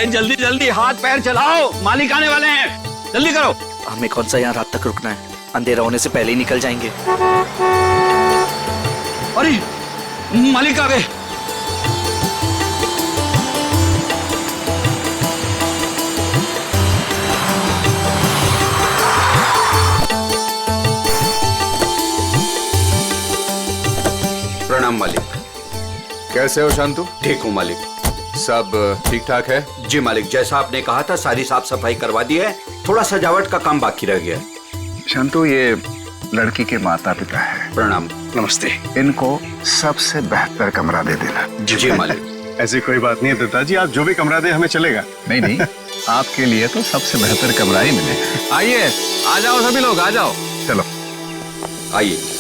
अरे जल्दी जल्दी हाथ पैर चलाओ, मालिक आने वाले हैं, जल्दी करो। हमें कौन सा यहाँ रात तक रुकना है, अंधेरा होने से पहले ही निकल जाएंगे। अरे मालिक आ गए। प्रणाम मालिक। कैसे हो शांतु? ठीक हूँ मालिक। सब ठीक ठाक है? जी मालिक, जैसा आपने कहा था सारी साफ सफाई करवा दी है, थोड़ा सजावट का काम बाकी रह गया है। शांतु, ये लड़की के माता पिता है। प्रणाम। नमस्ते। इनको सबसे बेहतर कमरा दे देना। जी मालिक। ऐसी कोई बात नहीं है दत्ता जी, आप जो भी कमरा दे हमें चलेगा। नहीं नहीं, आपके लिए तो सबसे बेहतर कमरा ही मिलेगा। आइए, आ जाओ सभी लोग, आ जाओ। चलो आइए।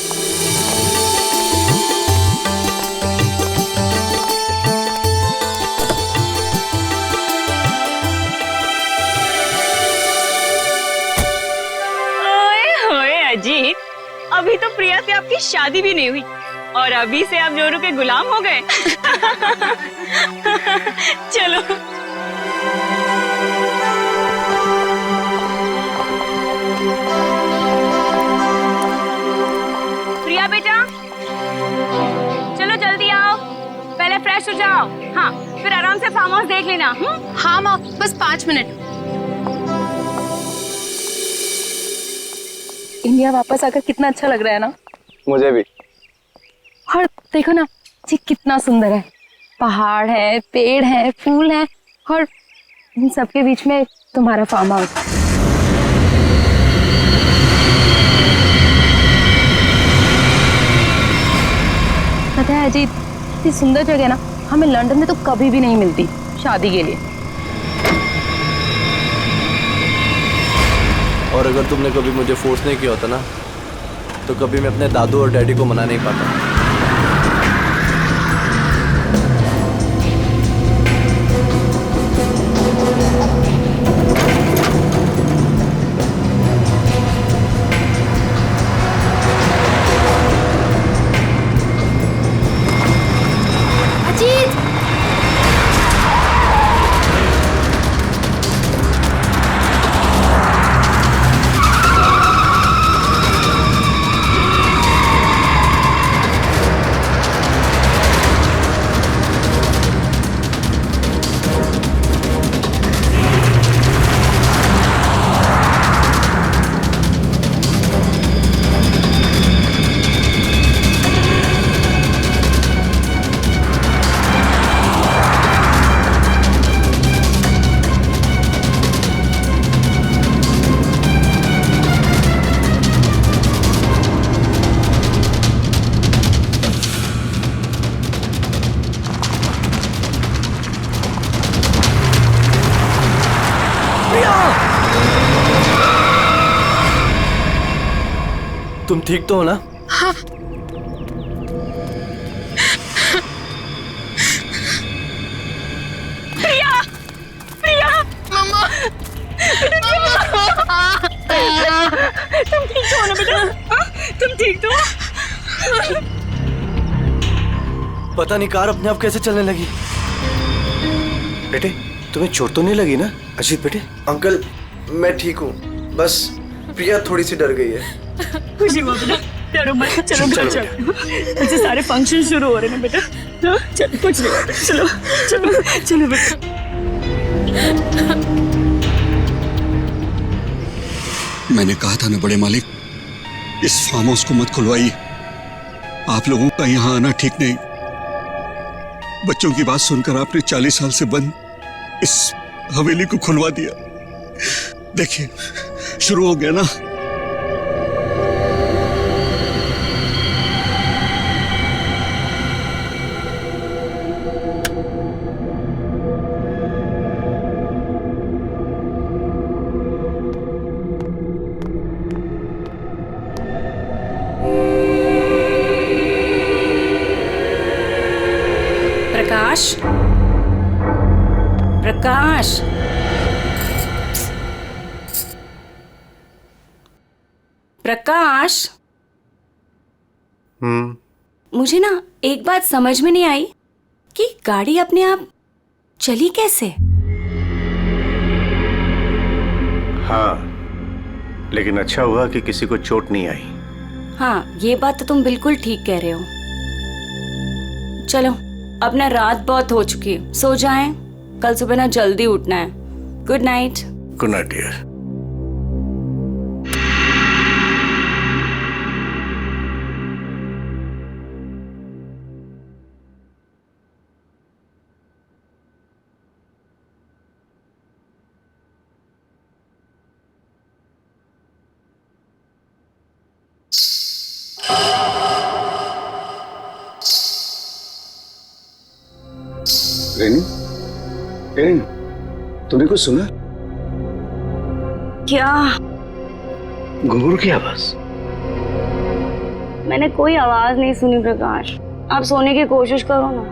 अजीत, अभी तो प्रिया से आपकी शादी भी नहीं हुई और अभी से आप जोरू के गुलाम हो गए। चलो। प्रिया बेटा, चलो जल्दी आओ, पहले फ्रेश हो जाओ। हाँ, फिर आराम से फार्म हाउस देख लेना। हाँ माँ, बस 5 मिनट। इंडिया वापस आकर कितना अच्छा लग रहा है ना। मुझे भी। और देखो ना जी, कितना सुंदर है। पहाड़ है, पेड़ है, फूल है और इन सबके बीच में तुम्हारा फार्म हाउस। पता है अजीत, इतनी सुंदर जगह ना हमें लंदन में तो कभी भी नहीं मिलती शादी के लिए। और अगर तुमने कभी मुझे फोर्स नहीं किया होता ना, तो कभी मैं अपने दादू और डैडी को मना नहीं पाता। तुम ठीक तो हो ना? हाँ। प्रिया, प्रिया, मम्मा, तुम ठीक तो हो ना बेटा? हाँ? तुम ठीक तो हो? पता नहीं कार अपने आप कैसे चलने लगी। बेटे, तुम्हें चोट तो नहीं लगी ना? अजीत बेटे। अंकल, मैं ठीक हूँ, बस प्रिया थोड़ी सी डर गई है। खुशी हुआ बेटा, डरो मत। चलो बेटा, चलो। मुझे सारे फंक्शन शुरू हो रहे हैं बेटा। चलो, कुछ नहीं होता। चलो चलो चलो बेटा। मैंने कहा था ना बड़े मालिक, इस फार्म हाउस को मत खुलवाइए। आप लोगों का यहाँ आना ठीक नहीं। बच्चों की बात सुनकर आपने 40 साल से बंद इस हवेली को खुलवा दिया। देखिए, शुरू हो गया ना। प्रकाश, प्रकाश, प्रकाश। मुझे ना एक बात समझ में नहीं आई कि गाड़ी अपने आप चली कैसे। हाँ, लेकिन अच्छा हुआ कि किसी को चोट नहीं आई। हाँ, ये बात तो तुम बिल्कुल ठीक कह रहे हो। चलो, अब ना रात बहुत हो चुकी है, सो जाएं। कल सुबह ना जल्दी उठना है। Good night. Good night dear. Renu, Renu, तूने कुछ सुना? क्या? घुंघरू की आवाज। मैंने कोई आवाज नहीं सुनी प्रकाश। आप सोने की कोशिश करो ना।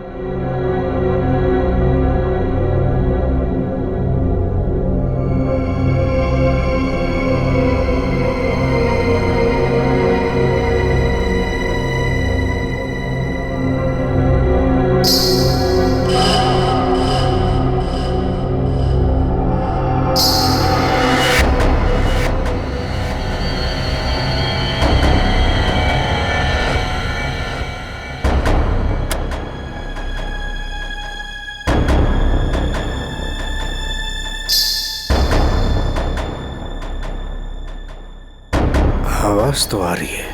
आवाज तो आ रही है,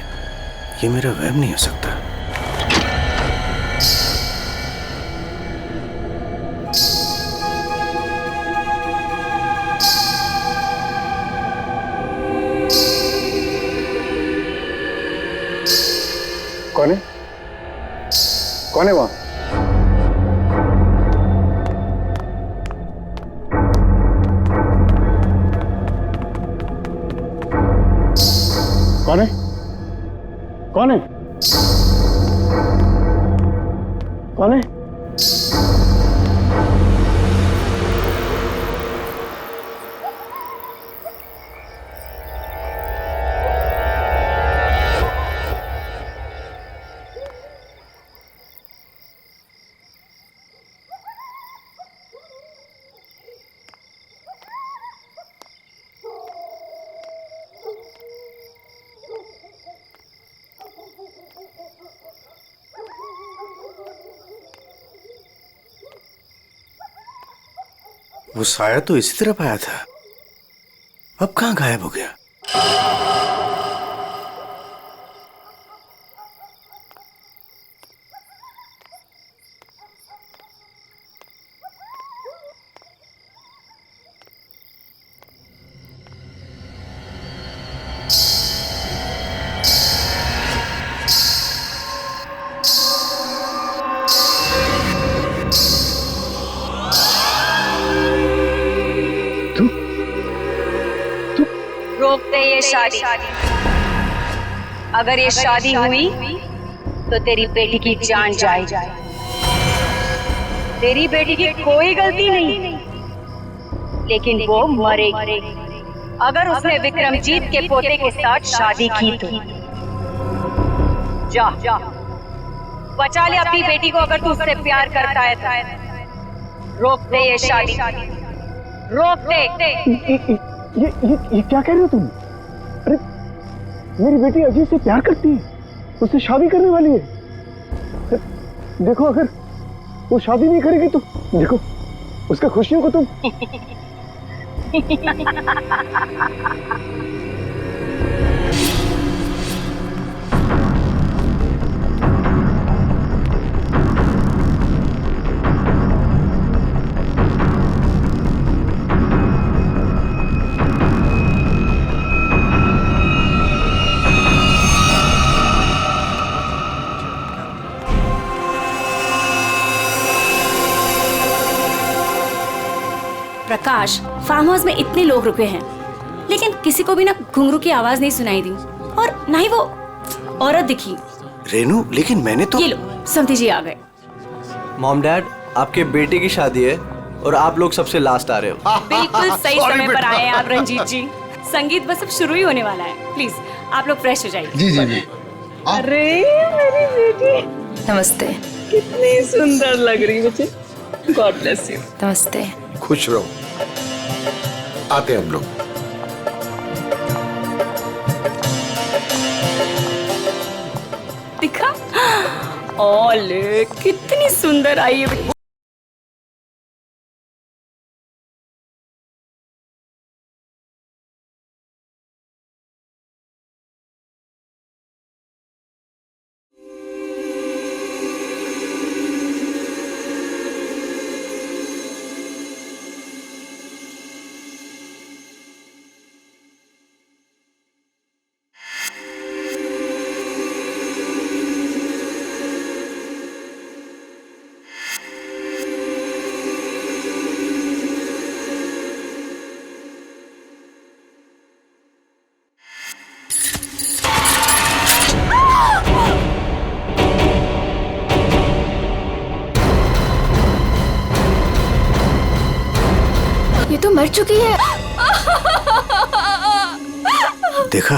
ये मेरा वहम नहीं हो सकता। कौन है? कौन है वहां? कौन है? कौन है? कौन है? वो साया तो इसी तरफ आया था, अब कहां गायब हो गया? रोक दे ये शादी। अगर ये शादी हुई तो तेरी बेटी की जान जाएगी। तेरी बेटी की कोई गलती नहीं, लेकिन वो मरेगी अगर उसने विक्रमजीत के पोते के साथ शादी की तो। जा बचा ले अपनी बेटी को अगर तू उससे प्यार करता है तो। रोक दे ये शादी, रोक दे। ये क्या कह रहे हो तुम? अरे मेरी बेटी अजीत से प्यार करती है, उससे शादी करने वाली है। देखो अगर वो शादी नहीं करेगी तो देखो उसका खुशियों को तुम। प्रकाश, फार्म हाउस में इतने लोग रुके हैं, लेकिन किसी को भी ना घुंघरू की आवाज नहीं सुनाई दी और ना ही वो औरत दिखी। रेनू, लेकिन मैंने तो। ये लो, समधी जी आ गए। मॉम डैड, आपके बेटे की शादी है और आप लोग सबसे लास्ट आ रहे हो। बिल्कुल सही समय पर आए हैं आप रंजीत जी। संगीत बस अब शुरू ही होने वाला है। प्लीज आप लोग फ्रेश हो जाइए। जी जी जी। अरे मेरी बेटी, नमस्ते। कितनी सुंदर लग रही मुझे। God bless you. नमस्ते। खुश रहो। आते हैं हम लोग। ओले कितनी सुंदर आई है। ये तो मर चुकी है। देखा,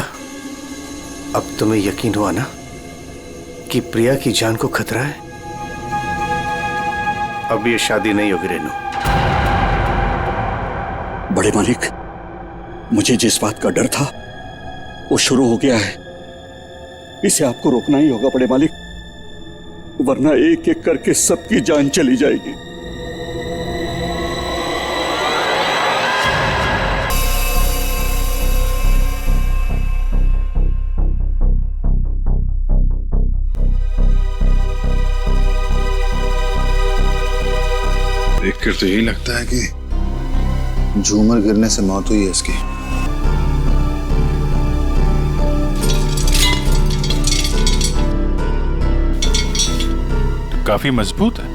अब तुम्हें यकीन हुआ ना कि प्रिया की जान को खतरा है। अब ये शादी नहीं होगी रेनू। बड़े मालिक, मुझे जिस बात का डर था वो शुरू हो गया है। इसे आपको रोकना ही होगा बड़े मालिक, वरना एक एक करके सबकी जान चली जाएगी। देखकर तो यही लगता है कि झूमर गिरने से मौत हुई है इसकी। काफी मजबूत है।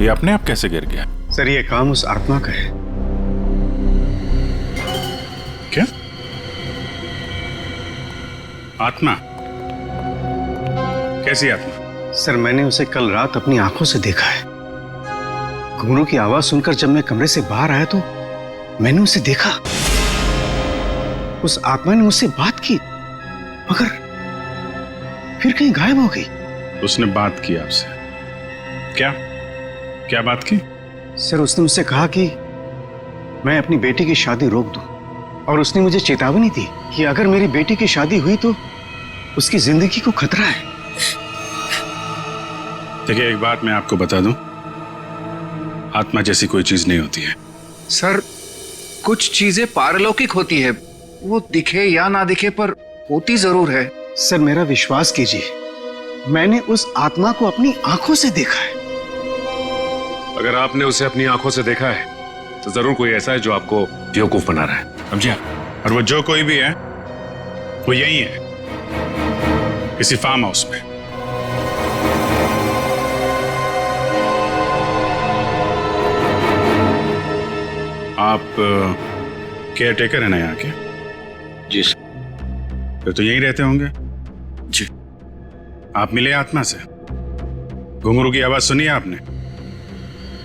ये अपने आप कैसे गिर गया? सर, ये काम उस आत्मा का है। क्या आत्मा? कैसी आत्मा? सर, मैंने उसे कल रात अपनी आंखों से देखा है। घुंघरू की आवाज सुनकर जब मैं कमरे से बाहर आया तो मैंने उसे देखा। उस आत्मा ने मुझसे बात की, मगर फिर कहीं गायब हो गई। उसने बात की आपसे? क्या क्या बात की? सर, उसने मुझसे कहा कि मैं अपनी बेटी की शादी रोक दूं, और उसने मुझे चेतावनी दी कि अगर मेरी बेटी की शादी हुई तो उसकी जिंदगी को खतरा है। देखिए, एक बात मैं आपको बता दूं, आत्मा जैसी कोई चीज नहीं होती है। सर, कुछ चीजें पारलौकिक होती है, वो दिखे या ना दिखे पर होती जरूर है। सर, मेरा विश्वास कीजिए, मैंने उस आत्मा को अपनी आंखों से देखा है। अगर आपने उसे अपनी आंखों से देखा है तो जरूर कोई ऐसा है जो आपको बेवकूफ बना रहा है, समझे? और वो जो कोई भी है वो यही है, किसी फार्म हाउस में। आप केयर टेकर है ना यहाँ के? जी फिर तो यहीं रहते होंगे। जी। आप मिले आत्मा से? घुंघरू की आवाज सुनी है आपने?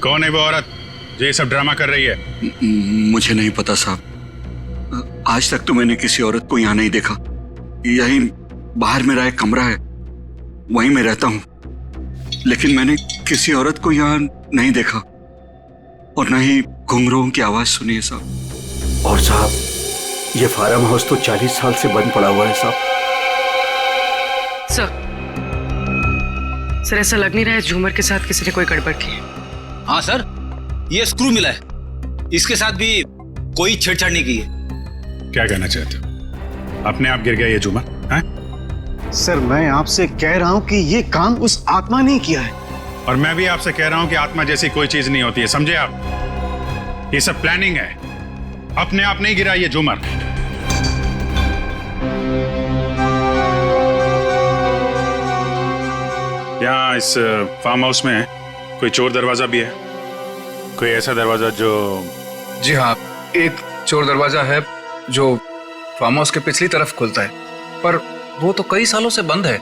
कौन है वो औरत जो ये सब ड्रामा कर रही है? मुझे नहीं पता साहब, आज तक तो मैंने किसी औरत को यहाँ नहीं देखा। यही बाहर मेरा एक कमरा है, वहीं मैं रहता हूँ, लेकिन मैंने किसी औरत को यहाँ नहीं देखा और न ही घुंघरूओं की आवाज सुनी है साहब। और साहब, ये फार्म हाउस तो 40 साल से बंद पड़ा हुआ है साहब। सर, ऐसा लग नहीं रहा है झूमर के साथ किसी ने कोई गड़बड़ की है। हाँ सर, ये स्क्रू मिला है, इसके साथ भी कोई छेड़छाड़ नहीं की है। क्या कहना चाहते हो? अपने आप गिर गया ये झूमर? हैं? सर, मैं आपसे कह रहा हूं कि ये काम उस आत्मा ने किया है। और मैं भी आपसे कह रहा हूं कि आत्मा जैसी कोई चीज नहीं होती है, समझे आप? ये सब प्लानिंग है, अपने आप नहीं गिरा ये झूमर। यहाँ इस फार्म हाउस में कोई चोर दरवाजा भी है? कोई ऐसा दरवाजा जो... जी हाँ, एक चोर दरवाजा है जो फार्म हाउस के पिछली तरफ खुलता है, पर वो तो कई सालों से बंद है।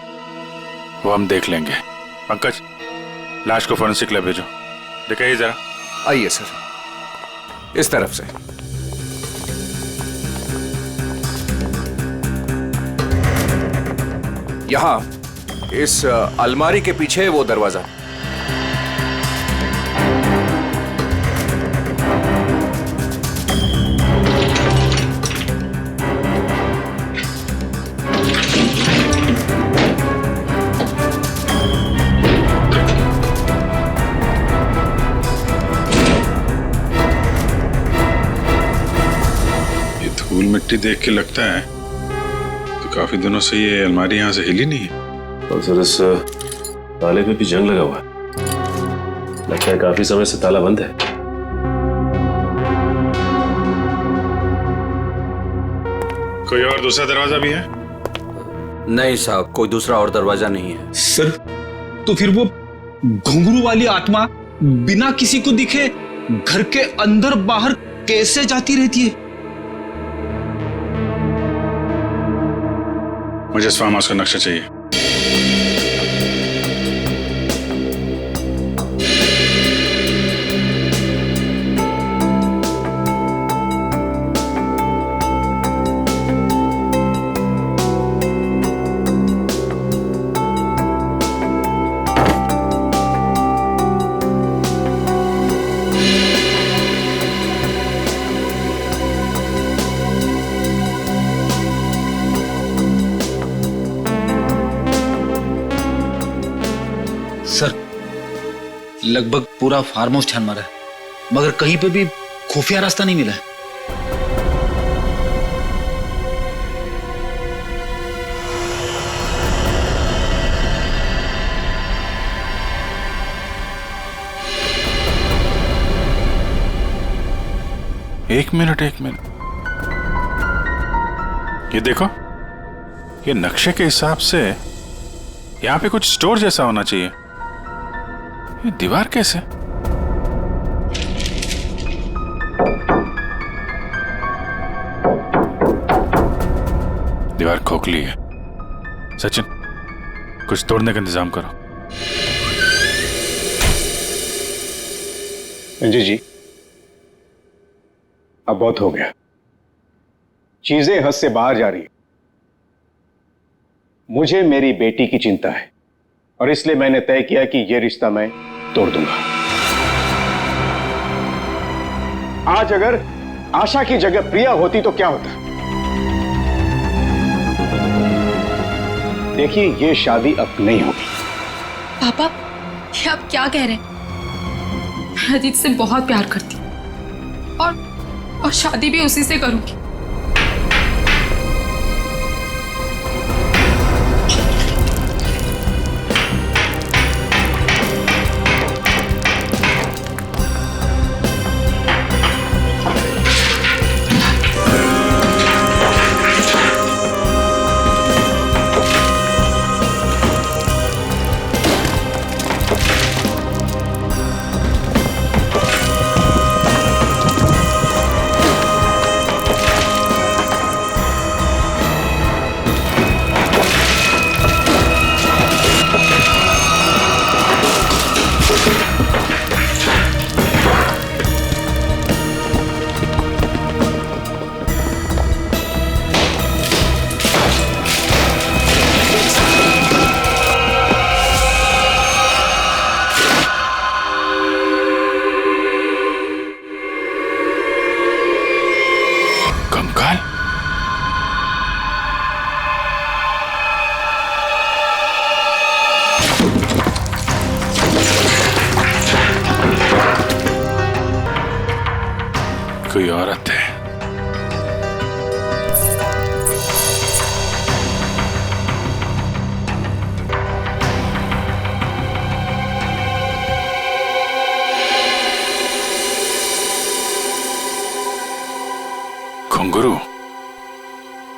वो हम देख लेंगे। पंकज, लाश को फोरेंसिक लैब भेजो, दिखाइए जरा। आइए सर, इस तरफ से। यहाँ इस अलमारी के पीछे वो दरवाजा। मिट्टी देख के लगता है तो काफी दिनों से ये अलमारी यहाँ से हिली नहीं है। और सर इस ताले पे भी जंग लगा हुआ है, लगता है काफी समय से ताला बंद है। कोई और दूसरा दरवाजा भी है? नहीं साहब, कोई दूसरा और दरवाजा नहीं है। सर तो फिर वो घुंघरू वाली आत्मा बिना किसी को दिखे घर के अंदर बाहर कैसे जाती रहती है? मुझे इस फार्म हाउस का नक्शा चाहिए। सर लगभग पूरा फार्म हाउस छान मारा है, मगर कहीं पे भी खुफिया रास्ता नहीं मिला है। एक मिनट ये देखो, ये नक्शे के हिसाब से यहाँ पे कुछ स्टोर जैसा होना चाहिए। ये दीवार कैसे? दीवार खोखली है। सचिन, कुछ तोड़ने का इंतजाम करो। संजय जी, अब बहुत हो गया, चीजें हद से बाहर जा रही है। मुझे मेरी बेटी की चिंता है और इसलिए मैंने तय किया कि यह रिश्ता मैं तोड़ दूंगा। आज अगर आशा की जगह प्रिया होती तो क्या होता? देखिए, यह शादी अब नहीं होगी। पापा, ये आप क्या कह रहे हैं? मैं अजीत से बहुत प्यार करती हूँ और शादी भी उसी से करूंगी। कोई औरत है। घुंघरू,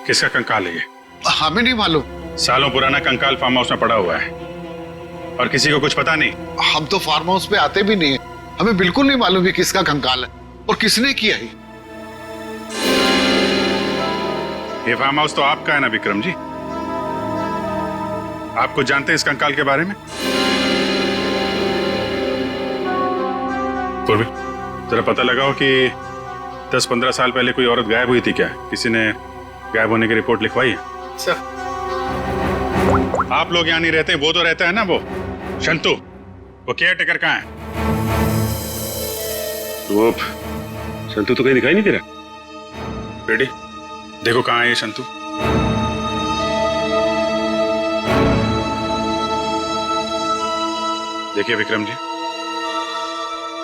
किसका कंकाल है ये? हमें नहीं मालूम। सालों पुराना कंकाल फार्म हाउस में पड़ा हुआ है और किसी को कुछ पता नहीं। हम तो फार्म हाउस पे आते भी नहीं है, हमें बिल्कुल नहीं मालूम ये किसका कंकाल है और किसने किया है। ये फार्म हाउस तो आपका है ना विक्रम जी? आप कुछ जानते हैं इस कंकाल के बारे में? पूर्वी, जरा पता लगाओ कि 10-15 साल पहले कोई औरत गायब हुई थी क्या? किसी ने गायब होने की रिपोर्ट लिखवाई है? सर, आप लोग यहाँ नहीं रहते, वो तो रहता है ना, वो शंतु, वो केयर टेकर कहाँ है? वो शंतु तो कहीं दिखाई नहीं दे रहा। रेडी, देखो कहाँ है ये शंतु। देखिए विक्रम जी,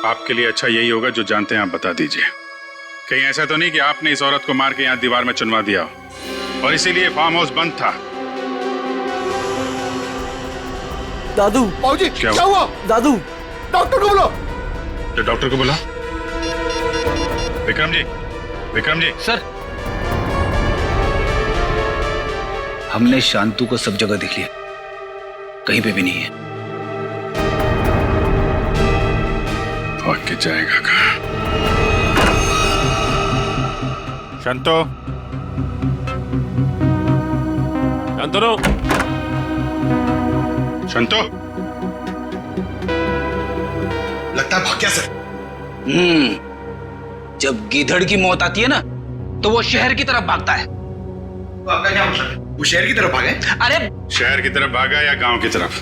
आपके लिए अच्छा यही होगा जो जानते हैं आप बता दीजिए। कहीं ऐसा तो नहीं कि आपने इस औरत को मार के यहाँ दीवार में चुनवा दिया हो और इसीलिए फार्म हाउस बंद था? दादू। बाबूजी क्या हुआ? दादू, डॉक्टर को बुलाओ। तो डॉक्टर को बुला। विक्रम जी, विक्रम जी। सर, हमने शांतु को सब जगह देख लिया, कहीं पे भी नहीं है। भाग के जाएगा कहाँ? शांतो, शांतनु, शांतो। लगता है भाग गया सर। जब गीधड़ की मौत आती है ना, तो वो शहर की तरफ भागता है। तो आपका क्या मतलब है? वो शहर की तरफ भागे? अरे शहर की तरफ भागा या गांव की तरफ,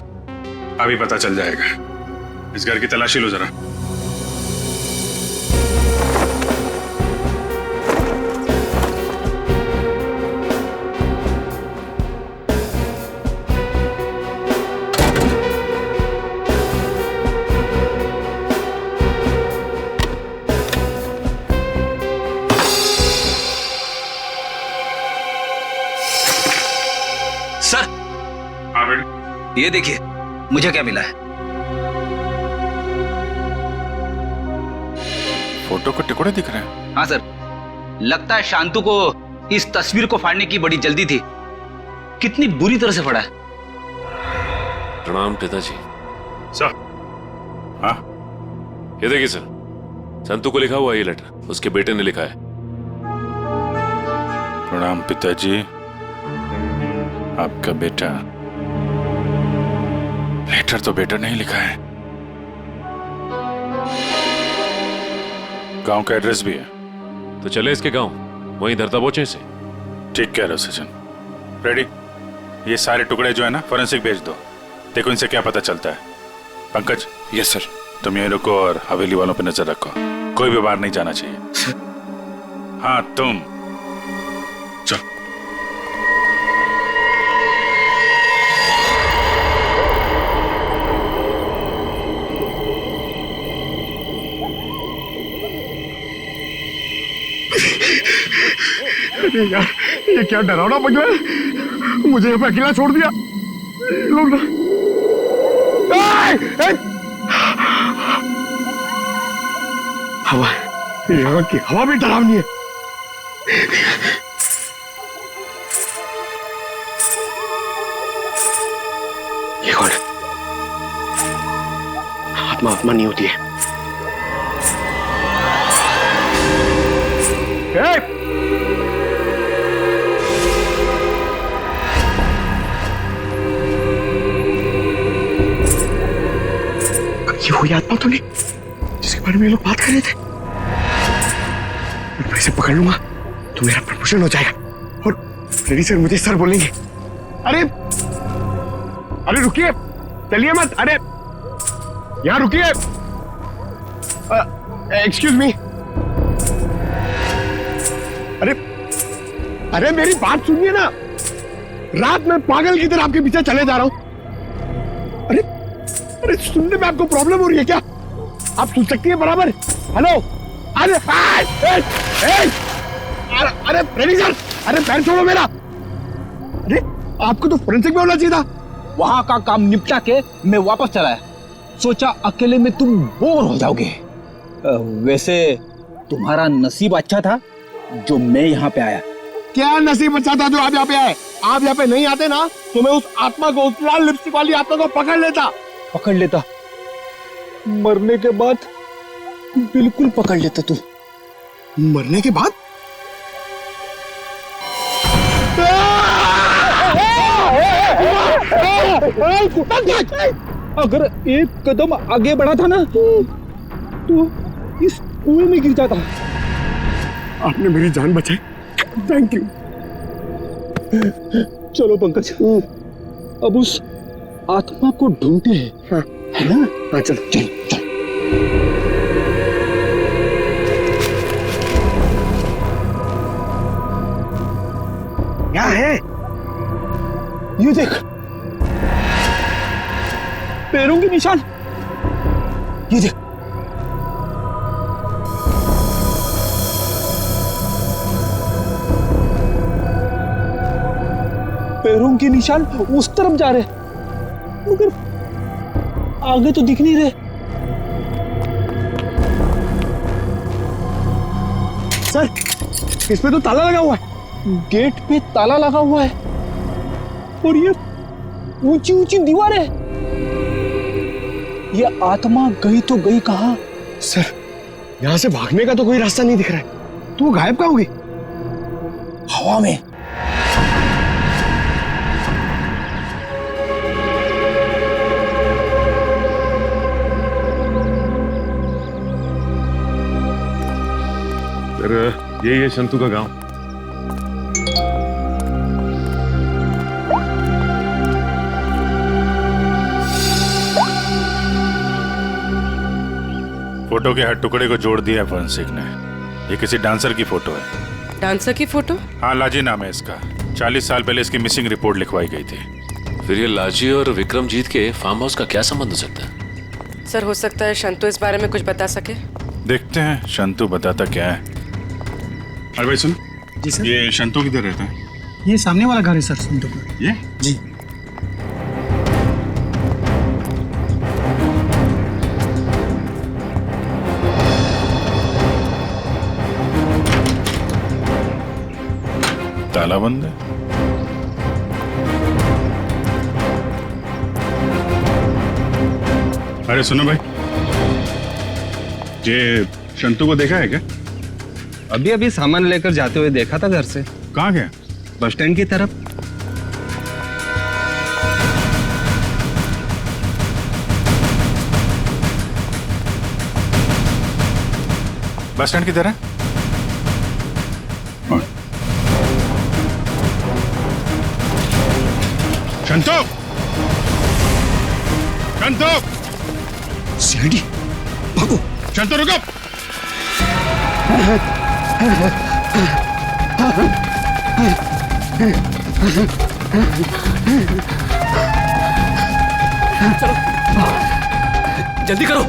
अभी पता चल जाएगा। इस घर की तलाशी लो जरा। सर, हाँ बेटे, ये देखिए मुझे क्या मिला है। फोटो के टुकड़े दिख रहे हैं। हाँ सर, लगता है शांतु को इस तस्वीर को फाड़ने की बड़ी जल्दी थी। कितनी बुरी तरह से फाड़ा है। प्रणाम पिताजी। सर, हाँ ये देखिए सर, संतु को लिखा हुआ ये लेटर उसके बेटे ने लिखा है। प्रणाम पिताजी। आपका बेटा। लेटर तो बेटा नहीं लिखा है, गांव का एड्रेस भी है। तो चले इसके गांव, वहीं धरता बोचे से। ठीक कह रहे हो सचिन। रेडी, ये सारे टुकड़े जो है ना फोरेंसिक भेज दो, देखो इनसे क्या पता चलता है। पंकज। Yes sir. तुम यहीं रुको और हवेली वालों पर नजर रखो, कोई भी बाहर नहीं जाना चाहिए। हाँ तुम चल। अरे यार, ये क्या डरावना बंगला है। मुझे यहाँ पे अकेला छोड़ दिया। लोग ना हवा, यहाँ की हवा भी डरावनी है। ये कौन है? आत्मा आत्मा नहीं होती है। ये वही आत्मा तो नहीं जिसके बारे में ये लोग बात कर रहे थे? मैं इसे पकड़ लूंगा तो मेरा प्रमोशन हो जाएगा और रेडी सर मुझे सर बोलेंगे। अरे अरे रुकिए, चलिए मत। अरे यहाँ रुकिए। Excuse me. अरे अरे मेरी बात सुनिए ना। रात में पागल की तरह आपके पीछे चले जा रहा हूं। अरे अरे सुनने में आपको प्रॉब्लम हो रही है क्या? आप सुन सकती है बराबर? हेलो। अरे अरे रेडी सर, अरे पैर छोड़ो मेरा। अरे आपको तो फोरेंसिक में होना चाहिए था। वहां का काम निपटा के मैं वापस चला है। सोचा अकेले में तुम बोर हो जाओगे। वैसे तुम्हारा नसीब अच्छा था जो मैं यहाँ पे आया। क्या नसीब अच्छा था जो आप यहाँ पे आए? आप यहाँ पे नहीं आते ना तो मैं उस आत्मा को, उस लाल लिपस्टिक वाली आत्मा को पकड़ लेता। मरने के बाद बिल्कुल पकड़ लेता तू। मरने के बाद? अगर एक कदम आगे बढ़ा था ना तो इस कुएं में गिर जाता। आपने मेरी जान बचाई, थैंक यू। चलो पंकज, अब उस आत्मा को ढूंढते हैं। हाँ, है ना? हाँ चलो चलो चलो। क्या है? ये देख, पैरों के निशान। ये देख। पैरों के निशान उस तरफ जा रहे, मगर आगे तो दिख नहीं रहे। सर, इस पे तो ताला लगा हुआ है। गेट पे ताला लगा हुआ है और ये ऊंची ऊंची दीवार है। ये आत्मा गई तो गई कहां? सर, यहां से भागने का तो कोई रास्ता नहीं दिख रहा है। तो वो गायब कहां होगी? हवा में। सर, ये है शंतु का गांव। फोटो के हर टुकड़े को जोड़ दिया फॉरेंसिक ने। ये किसी डांसर की फोटो है। डांसर की फोटो? हाँ, लाजी नाम है इसका। 40 साल पहले इसकी मिसिंग रिपोर्ट लिखवाई गई थी। फिर ये लाजी और विक्रमजीत के फार्म हाउस का क्या संबंध हो सकता है? सर, हो सकता है शंतु इस बारे में कुछ बता सके। देखते हैं शंतु बताता क्या है। अरे भाई सुन। जी सर। ये शंतु किधर रहता है? ये सामने वाला घर है सर, शंतु का। ये? जी। ताला बंद है। अरे सुनो भाई, ये शंतु को देखा है क्या? अभी अभी सामान लेकर जाते हुए देखा था घर से। कहाँ गया? बस स्टैंड की तरफ। बस स्टैंड की तरह? शंतु! शंतु! सीढ़ी, भागो! शंतु रुको! चलो, जल्दी करो।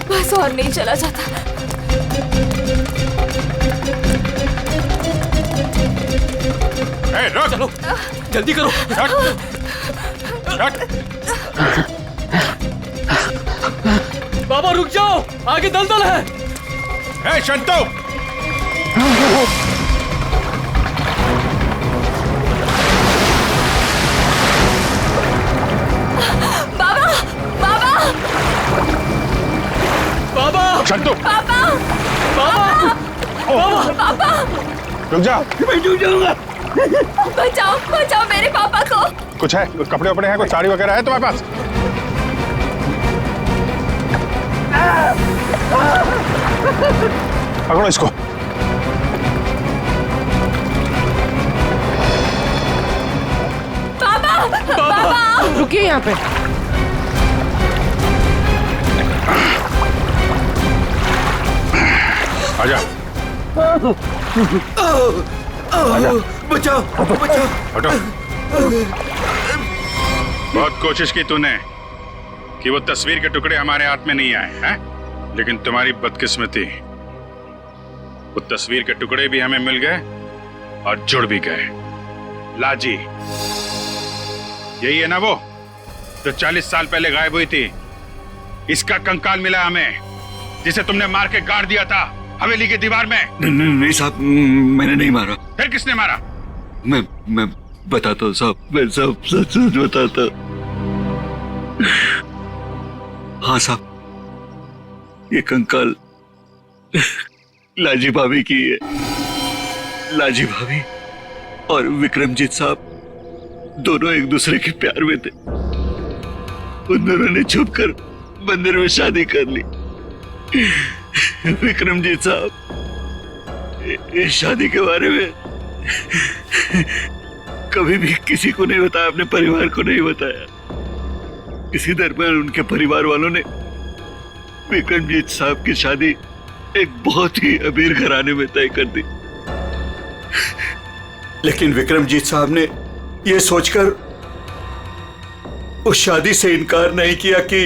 बस और नहीं चला जाता। रुक! चलो, जल्दी करो। बाबा रुक जाओ, आगे दलदल है। ए शंतु! बाबा, बाबा, बाबा! शंतु! बाबा, बाबा! बाबा, रुक जा। मैं डूब जाऊंगा। बचाओ, बचाओ मेरे पापा को। कुछ है? कुछ कपड़े वपड़े हैं? कुछ साड़ी वगैरह है तुम्हारे पास? पकड़ो इसको। बाबा, बाबा, रुकिए यहाँ पे। आजा। आजा। बचाओ, बचाओ। हटो। बहुत कोशिश की तूने कि वो तस्वीर के टुकड़े हमारे हाथ में नहीं आए हैं, लेकिन तुम्हारी बदकिस्मती, वो तस्वीर के टुकड़े भी हमें मिल गए और जुड़ भी गए। लाजी, यही है ना वो जो 40 साल पहले गायब हुई थी? इसका कंकाल मिला हमें, जिसे तुमने मार के गाड़ दिया था हवेली की दीवार में। नहीं साहब, मैंने नहीं मारा। फिर किसने मारा? मैं बताता हूँ साहब, मैं सब सच सच बताता। हाँ साहब, ये कंकाल लाजी भाभी की है। लाजी भाभी और विक्रमजीत साहब दोनों एक दूसरे के प्यार में थे। उन दोनों ने छुपकर मंदिर में शादी कर ली। विक्रमजीत साहब इस शादी के बारे में कभी भी किसी को नहीं बताया, अपने परिवार को नहीं बताया। इसी दरमियान उनके परिवार वालों ने विक्रमजीत साहब की शादी एक बहुत ही अमीर घराने में तय कर दी। लेकिन विक्रमजीत साहब ने यह सोचकर उस शादी से इनकार नहीं किया कि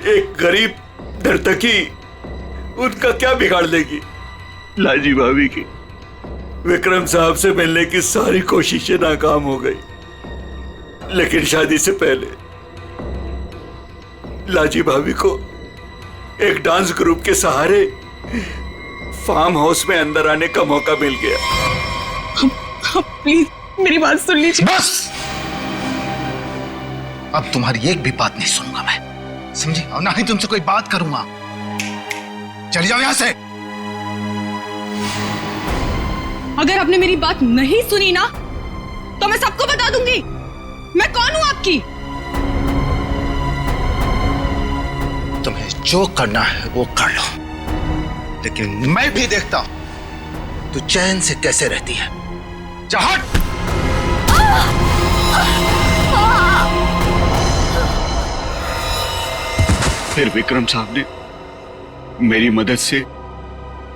एक गरीब नर्तकी उनका क्या बिगाड़ लेगी। लाजी भाभी की विक्रम साहब से मिलने की सारी कोशिशें नाकाम हो गई, लेकिन शादी से पहले लाजी भाभी को एक डांस ग्रुप के सहारे फार्म हाउस में अंदर आने का मौका मिल गया। प्लीज मेरी बात सुन लीजिए। बस, अब तुम्हारी एक भी बात नहीं सुनूंगा मैं, समझी? और ना ही तुमसे कोई बात करूंगा। चली जाओ यहां से। अगर आपने मेरी बात नहीं सुनी ना तो मैं सबको बता दूंगी मैं कौन हूं आपकी। तुम्हें जो करना है वो कर लो, लेकिन मैं भी देखता हूं तू चैन से कैसे रहती है। जा हट। फिर विक्रम साहब ने मेरी मदद से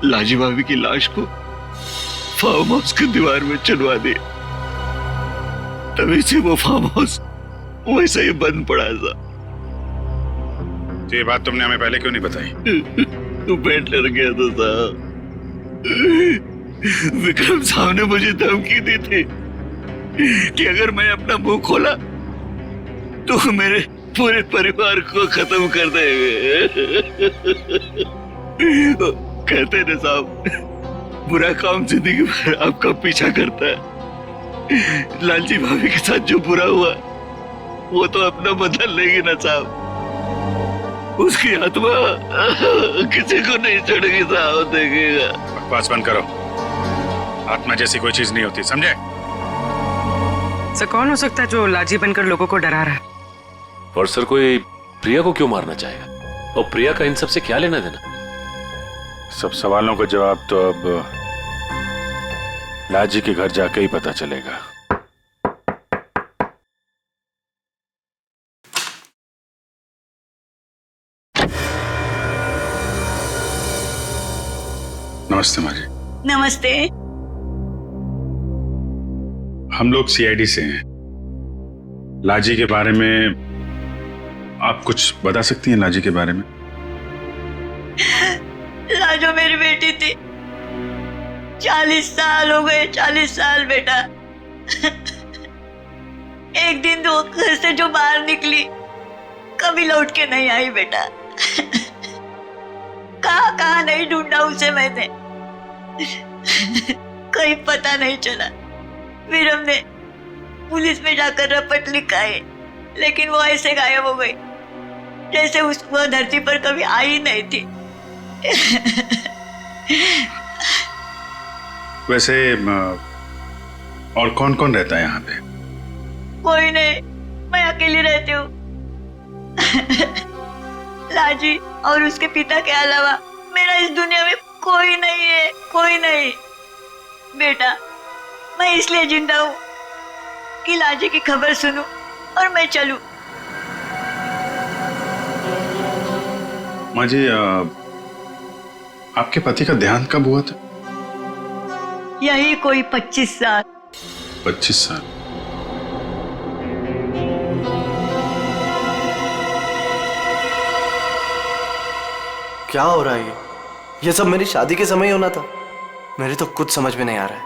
लाजी भाभी की लाश को फार्म हाउस की दीवार में चुनवा दिया। तभी से वो फार्म हाउस वैसे ही बंद पड़ा था। ये बात तुमने हमें पहले क्यों नहीं बताई? तू पेट डर गया था साहब। विक्रम साहब ने मुझे धमकी दी थी कि अगर मैं अपना मुंह खोला तो मेरे पूरे परिवार को खत्म कर देंगे। कहते ना साहब, बुरा काम जिंदगी भर आपका पीछा करता है। लालची भाभी के साथ जो बुरा हुआ वो तो अपना बदला लेगी ना साहब। उसकी आत्मा किसी को नहीं छोड़ेगी साहब, देखेगा। बकवास बंद करो। आत्मा जैसी कोई चीज नहीं होती, समझे? सर कौन हो सकता है जो लाजी बनकर लोगों को डरा रहा है? और सर कोई प्रिया को क्यों मारना चाहेगा? और प्रिया का इन सब से क्या लेना देना? सब सवालों का जवाब तो अब लाजी के घर जाके ही पता चलेगा। नमस्ते माँ जी। नमस्ते। हम लोग सीआईडी से हैं। लाजी के बारे में आप कुछ बता सकती हैं? लाजी के बारे में? लाजो मेरी बेटी थी। 40 साल हो गए, 40 साल बेटा। एक दिन वो घर से जो बाहर निकली कभी लौट के नहीं आई बेटा। कहाँ नहीं ढूंढा उसे मैंने, कहीं पता नहीं चला। फिर हमने पुलिस में जाकर रपट लिखा है, लेकिन वो ऐसे गायब हो गई जैसे वो धरती पर कभी आई नहीं थी। वैसे और कौन कौन रहता है यहाँ पे? कोई नहीं, मैं अकेली रहती हूँ। लाजी और उसके पिता के अलावा मेरा इस दुनिया में कोई नहीं है, कोई नहीं। बेटा मैं इसलिए जिंदा हूँ कि लाजी की खबर सुनूं और मैं चलूं। माँ जी, आपके पति का देहांत कब हुआ था? यही कोई 25 साल। 25 साल? क्या हो रहा है ये सब मेरी शादी के समय ही होना था। मेरे तो कुछ समझ में नहीं आ रहा है।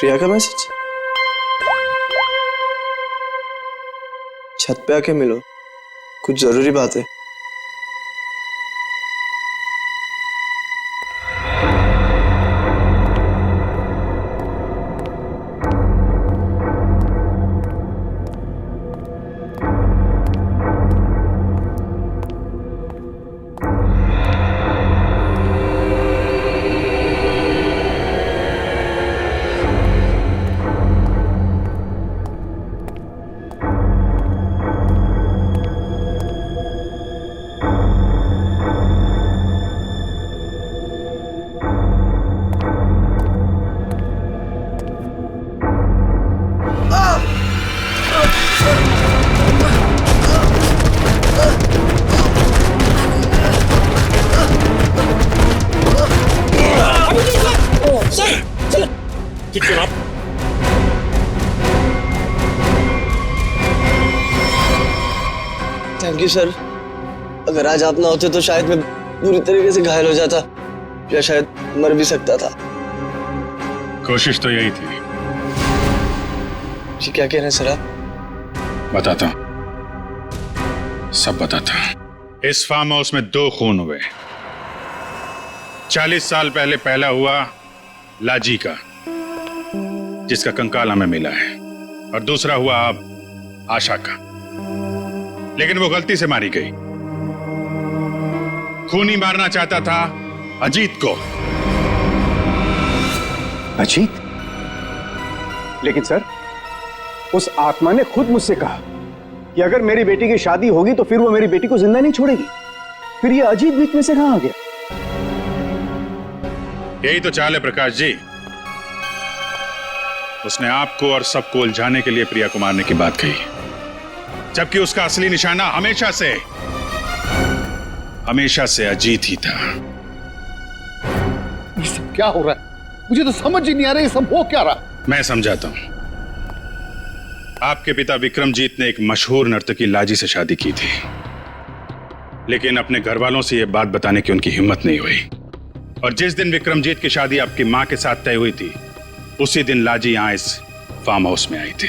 प्रिया का मैसेज। छत पे आके मिलो, कुछ जरूरी बात है। थैंक यू सर, अगर आज आप ना होते तो शायद मैं पूरी तरीके से घायल हो जाता। या शायद मर भी सकता था। कोशिश तो यही थी। जी क्या कह रहे हैं सर आप? बताता हूं, सब बताता हूं। इस फार्म हाउस में 2 खून हुए। 40 साल पहले पहला हुआ लाजी का, जिसका कंकाल हमें मिला है, और दूसरा हुआ अब आशा का, लेकिन वो गलती से मारी गई। खूनी मारना चाहता था अजीत को। अजीत? लेकिन सर, उस आत्मा ने खुद मुझसे कहा कि अगर मेरी बेटी की शादी होगी तो फिर वो मेरी बेटी को जिंदा नहीं छोड़ेगी। फिर ये अजीत बीच में से कहां आ गया? यही तो चाल है प्रकाश जी। उसने आपको और सबको उलझाने के लिए प्रिया को मारने की बात कही, जबकि उसका असली निशाना हमेशा से अजीत ही था। ये सब क्या हो रहा है? मुझे तो समझ ही नहीं आ रहा, ये सब हो क्या रहा? मैं समझाता हूं। आपके पिता विक्रमजीत ने एक मशहूर नर्तकी लाजी से शादी की थी, लेकिन अपने घर वालों से यह बात बताने की उनकी हिम्मत नहीं हुई। और जिस दिन विक्रमजीत की शादी आपकी मां के साथ तय हुई थी, उसी दिन लाजी यहां इस फार्म हाउस में आई थी।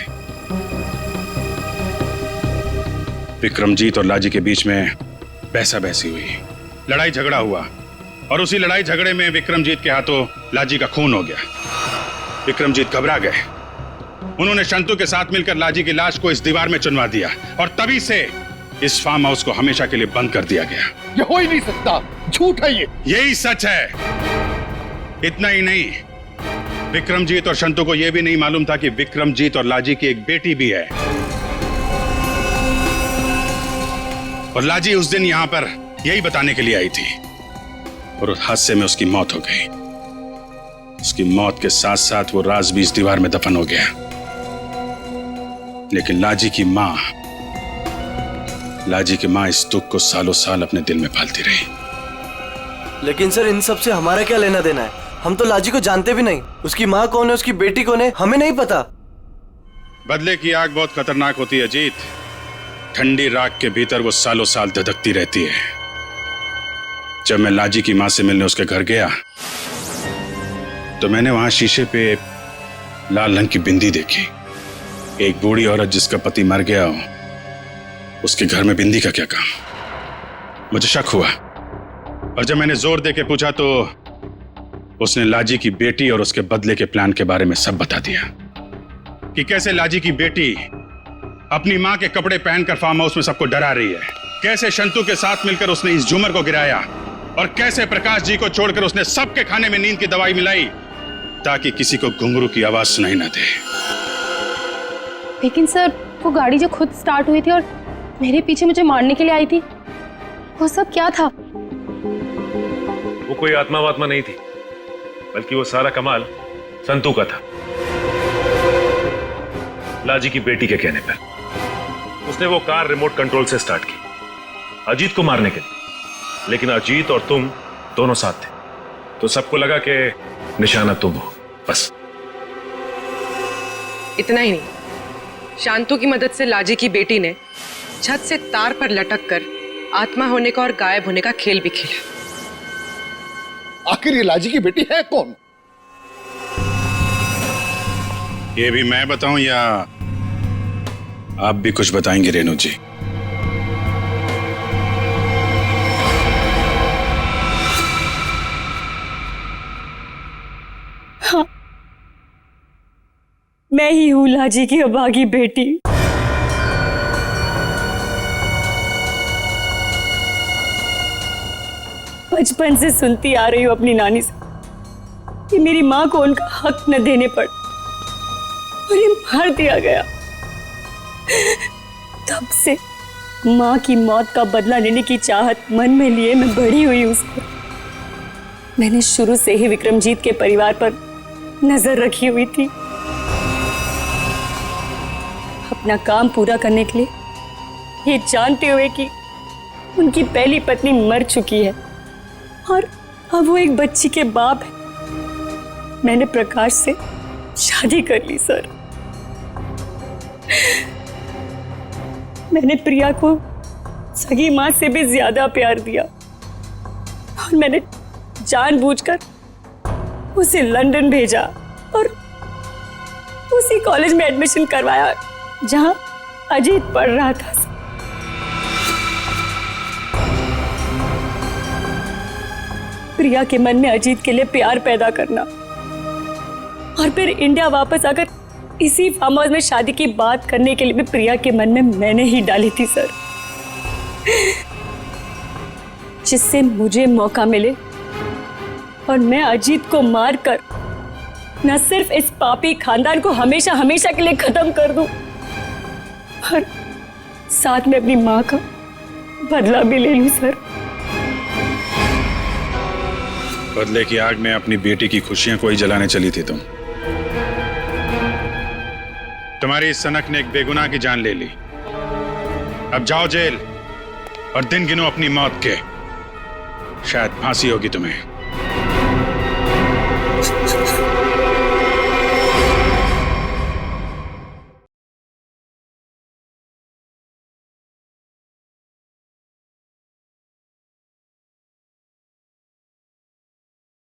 विक्रमजीत और लाजी के बीच में बहसा बहसी हुई, लड़ाई झगड़ा हुआ, और उसी लड़ाई झगड़े में विक्रमजीत के हाथों लाजी का खून हो गया। विक्रमजीत घबरा गए। उन्होंने शंतु के साथ मिलकर लाजी की लाश को इस दीवार में चुनवा दिया, और तभी से इस फार्म हाउस को हमेशा के लिए बंद कर दिया गया। ये हो ही नहीं सकता, झूठ है ये। यही सच है। इतना ही नहीं, विक्रमजीत और शंतु को यह भी नहीं मालूम था कि विक्रमजीत और लाजी की एक बेटी भी है, और लाजी उस दिन यहां पर यही बताने के लिए आई थी, और उस हादसे में उसकी मौत हो गई। उसकी मौत के साथ साथ वो राज भी इस दीवार में दफन हो गया। लेकिन लाजी की मां इस दुख को सालों साल अपने दिल में पालती रही। लेकिन सर, इन सब से हमारा क्या लेना देना है? हम तो लाजी को जानते भी नहीं। उसकी माँ कौन है, उसकी बेटी कौन है, हमें नहीं पता। बदले की आग बहुत खतरनाक होती है अजीत। ठंडी राख के भीतर वो सालों साल धधकती रहती है। जब मैं लाजी की मां से मिलने उसके घर गया, तो मैंने वहां शीशे पे लाल रंग की बिंदी देखी। एक बूढ़ी औरत जिसका पति मर गया हो, उसके घर में बिंदी का क्या काम? मुझे शक हुआ, और जब मैंने जोर देके पूछा तो उसने लाजी की बेटी और उसके बदले के प्लान के बारे में सब बता दिया, कि कैसे लाजी की बेटी अपनी मां के कपड़े पहनकर फार्म हाउस में सबको डरा रही है, कैसे शंतु के साथ मिलकर उसने इस झूमर को गिराया, और कैसे प्रकाश जी को छोड़कर उसने सबके खाने में नींद की दवाई मिलाई ताकि किसी को घुंघरू की आवाज सुनाई ना दे। लेकिन सर, वो गाड़ी जो खुद स्टार्ट हुई थी और मेरे पीछे मुझे मारने के लिए आई थी, वो सब क्या था? वो कोई आत्मा वात्मा नहीं थी, बल्कि वो सारा कमाल संतू का था। लाजी की बेटी के कहने पर उसने वो कार रिमोट कंट्रोल से स्टार्ट की अजीत को मारने के लिए, लेकिन अजीत और तुम दोनों साथ थे, तो सबको लगा कि निशाना तुम हो। बस इतना ही नहीं, शांतु की मदद से लाजी की बेटी ने छत से तार पर लटक कर आत्मा होने का और गायब होने का खेल भी खेला। आखिर ये लाजी की बेटी है कौन? ये भी मैं बताऊं या आप भी कुछ बताएंगे रेणु जी? हाँ, मैं ही हूं लाजी की अभागी बेटी। बचपन से सुनती आ रही हूं अपनी नानी से कि मेरी मां को उनका हक न देने पर उन्हें मार दिया गया। तब से मां की मौत का बदला लेने की चाहत मन में लिए मैं बड़ी हुई उसको। मैंने शुरू से ही विक्रमजीत के परिवार पर नजर रखी हुई थी। अपना काम पूरा करने के लिए, ये जानते हुए कि उनकी पहली पत्नी मर चुकी है और अब वो एक बच्ची के बाप है, मैंने प्रकाश से शादी कर ली सर। मैंने प्रिया को सगी मां से भी ज्यादा प्यार दिया और मैंने जानबूझकर उसे लंदन भेजा और उसी कॉलेज में एडमिशन करवाया जहां अजीत पढ़ रहा था। प्रिया के मन में अजीत के लिए प्यार पैदा करना और फिर इंडिया वापस आकर इसी फार्म हाउस में शादी की बात करने के लिए भी प्रिया के मन में मैंने ही डाली थी सर, जिससे मुझे मौका मिले और मैं अजीत को मारकर न सिर्फ इस पापी खानदान को हमेशा हमेशा के लिए खत्म कर दूं, और साथ में अपनी मां का बदला भी ले लूं सर। बदले की आग में अपनी बेटी की खुशियां कोई जलाने चली थी तुम। तुम्हारी इस सनक ने एक बेगुनाह की जान ले ली। अब जाओ जेल और दिन गिनो अपनी मौत के। शायद फांसी होगी तुम्हें।